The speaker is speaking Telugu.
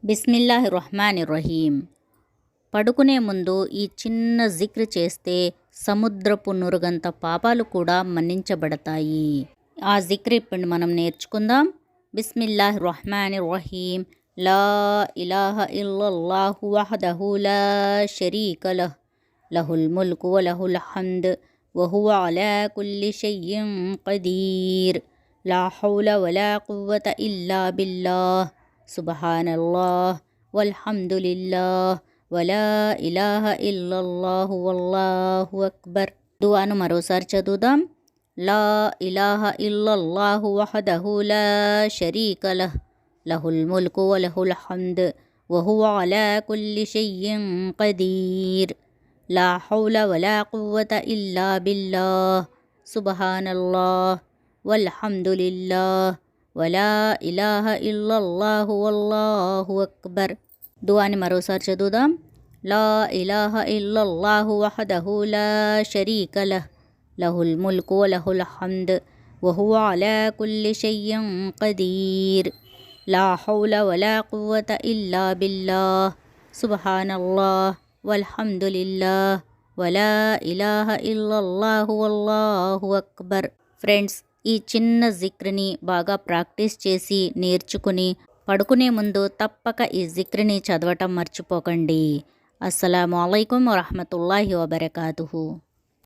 బిస్మిల్లాహిర్రహ్మానిర్రహీం. పడుకునే ముందు ఈ చిన్న జిక్ర్ చేస్తే సముద్రపు నురుగంత పాపాలు కూడా మన్నించబడతాయి. ఆ జిక్ర్ ఇప్పుడు మనం నేర్చుకుందాం. బిస్మిల్లాహిర్రహ్మానిర్రహీం. లా ఇలాహ ఇల్లల్లాహు వహదహు లా షరీక లహ్ లహుల్ ముల్కు వ లహుల్ హమ్ద్ వహువ అలా కుల్లి షైఇన్ ఖదీర్. లా హౌల వలా ఖువ్వత ఇల్లా బిల్లాహ్. సుబ్హానల్లాహ్ వల్హమ్దులిల్లాహ్ వలా ఇలాహ ఇల్లల్లాహు వల్లాహు అక్బర్. దుఆను మరోసారి చదువుదాం. లా ఇలాహ ఇల్లల్లాహు వహదహు లా షరీక లహ్ లహుల్ ముల్కు వ లహుల్ హమ్ద్ వహువ అలా కుల్లి షైఇన్ ఖదీర్. లా హౌల వలా ఖువ్వత ఇల్లా బిల్లాహ్. సుబ్హానల్లాహ్ వల్హమ్దులిల్లాహ్ వలా ఇలాహ ఇల్లల్లాహు వల్లాహు అక్బర్. దుఆని మరోసారి చదువుదాం. లా ఇలాహ ఇల్లల్లాహు వహదహు లా షరీక లహ్ లహుల్ ముల్కు వ లహుల్ హమ్ద్ వహువ అలా కుల్లి షైఇన్ ఖదీర్. లా హౌల వలా ఖువ్వత ఇల్లా బిల్లాహ్. సుబ్హానల్లాహ్ వల్హమ్దులిల్లాహ్ వలా ఇలాహ ఇల్లల్లాహు వల్లాహు అక్బర్. ఫ్రెండ్స్, ఈ చిన్న జిక్ర్ని బాగా ప్రాక్టీస్ చేసి నేర్చుకుని పడుకునే ముందు తప్పక ఈ జిక్ర్ని చదవటం మర్చిపోకండి. అస్సలాము అలైకుం వరహ్మతుల్లాహి వబరకాతుహు.